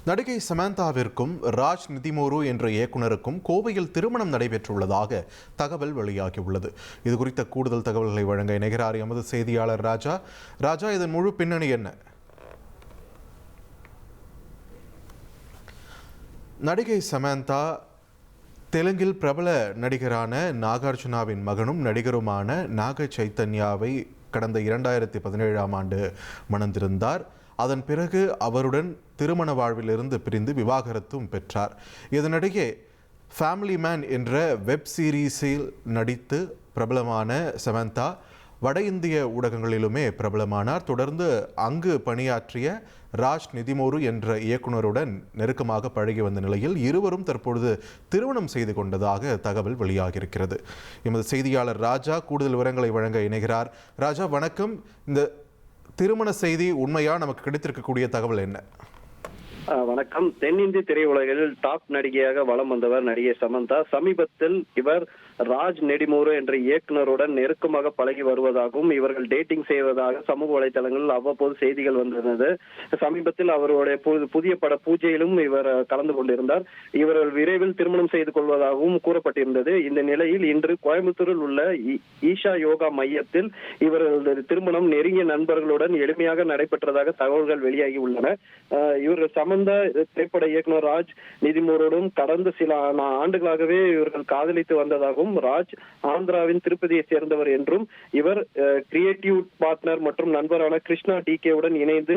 நடிகை சமந்தாவிற்கும் ராஜ் நிதிமோரு என்ற இயக்குனருக்கும் கோவையில் திருமணம் நடைபெற்றுள்ளதாக தகவல் வெளியாகியுள்ளது. இது குறித்த கூடுதல் தகவல்களை வழங்க இணைகிறார் எமது செய்தியாளர் ராஜா. ராஜா, இதன் முழு பின்னணி என்ன? நடிகை சமந்தா தெலுங்கில் பிரபல நடிகரான நாகார்ஜுனாவின் மகனும் நடிகருமான நாக சைத்தன்யாவை கடந்த 2017ஆம் ஆண்டு மணந்திருந்தார். அதன் பிறகு அவருடன் திருமண வாழ்விலிருந்து பிரிந்து விவாகரத்தும் பெற்றார். இதனிடையே ஃபேமிலி மேன் என்ற வெப் சீரீஸில் நடித்து பிரபலமான சமந்தா வட இந்திய ஊடகங்களிலுமே பிரபலமானார். தொடர்ந்து அங்கு பணியாற்றிய ராஜ் நிதிமோரு என்ற இயக்குனருடன் நெருக்கமாக பழகி வந்த நிலையில் இருவரும் தற்பொழுது திருமணம் செய்து கொண்டதாக தகவல் வெளியாகியிருக்கிறது. எமது செய்தியாளர் ராஜா கூடுதல் விவரங்களை வழங்க இணைகிறார். ராஜா, வணக்கம். இந்த திருமண செய்தி உண்மையா? நமக்கு கிடைத்திருக்கக்கூடிய தகவல் என்ன? வணக்கம். தென்னிந்திய திரையுலகில் டாப் நடிகையாக வலம் வந்தவர் நடிகை சமந்தா. சமீபத்தில் இவர் ராஜ் நெடிமோரு என்ற இயக்குனருடன் நெருக்கமாக பழகி வருவதாகவும் இவர்கள் டேட்டிங் செய்வதாக சமூக வலைதளங்களில் அவ்வப்போது செய்திகள் வந்திருந்தது. சமீபத்தில் அவருடைய புதிய பட பூஜையிலும் இவர் கலந்து கொண்டிருந்தார். இவர்கள் விரைவில் திருமணம் செய்து கொள்வதாகவும் கூறப்பட்டிருந்தது. இந்த நிலையில் இன்று கோயம்புத்தூரில் உள்ள ஈஷா யோகா மையத்தில் இவர்களது திருமணம் நெருங்கிய நண்பர்களுடன் எளிமையாக நடைபெற்றதாக தகவல்கள் வெளியாகி உள்ளன. இவர்கள் சமந்தா திரைப்பட இயக்குனர் ராஜ் நிதிமோரோடும் கடந்த சில ஆண்டுகளாகவே இவர்கள் காதலித்து வந்ததாகவும், ராஜ் ஆந்திராவின் திருப்பதியை சேர்ந்தவர் என்றும், இவர் கிரியேட்டிவ் பார்ட்னர் மற்றும் நண்பரான கிருஷ்ணா டிகேவுடன் இணைந்து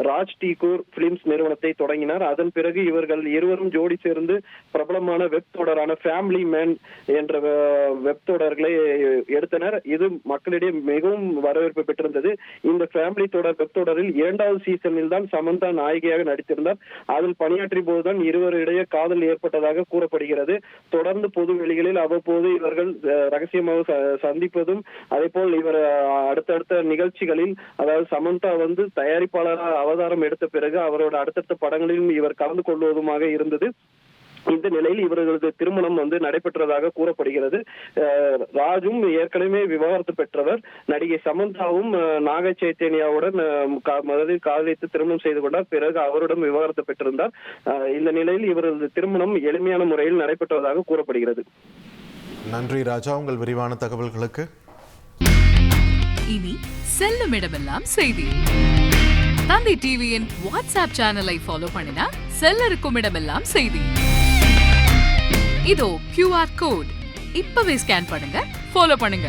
ராஜ் டீகூர் பிலிம்ஸ் நிறுவனத்தை தொடங்கினார். அதன் பிறகு இவர்கள் இருவரும் ஜோடி சேர்ந்து பிரபலமான வெப் தொடரான ஃபேமிலி மேன் என்ற வெப் தொடர்களை எடுத்தனர். இது மக்களிடையே மிகவும் வரவேற்பு பெற்றிருந்தது. இந்த ஃபேமிலி தொடர் வெப் தொடரில் 2வது சீசனில் தான் சமந்தா நாயகியாக நடித்திருந்தார். அதில் பணியாற்றிய போதுதான் இருவரிடையே காதல் ஏற்பட்டதாக கூறப்படுகிறது. தொடர்ந்து பொது வெளிகளில் அவ்வப்போது இவர்கள் ரகசியமாக சந்திப்பதும், அதே போல் இவர் அடுத்தடுத்த நிகழ்ச்சிகளில், அதாவது சமந்தா தயாரிப்பாளராக அவதாரம் எடுத்த பிறகு அவரோட அடுத்தடுத்த படங்களிலும் இவர் கலந்து கொள்வதுமாக இருந்தது. இந்த நிலையில் இவர்களது திருமணம் நடைபெற்றதாக கூறப்படுகிறது. ராஜும் ஏற்கனவே விவாகரத்து பெற்றவர். நடிகை சமந்தாவும் நாக சைத்தன்யாவுடன் முதலில் காதலித்து திருமணம் செய்து கொண்டார். பிறகு அவருடன் விவாகரத்து பெற்றிருந்தார். இந்த நிலையில் இவரது திருமணம் எளிமையான முறையில் நடைபெற்றதாக கூறப்படுகிறது. நன்றி ராஜா, உங்கள் விரிவான தகவல்களுக்கு. இனி செல்லும் இடமெல்லாம் செய்தி. தந்தி டிவியின் வாட்ஸ்அப் சேனலை ஃபாலோ பண்ணினா செல்ல இருக்கும் இடமெல்லாம் செய்தி. இதோ QR கோட் இப்பவே ஸ்கேன் பண்ணுங்க, ஃபாலோ பண்ணுங்க.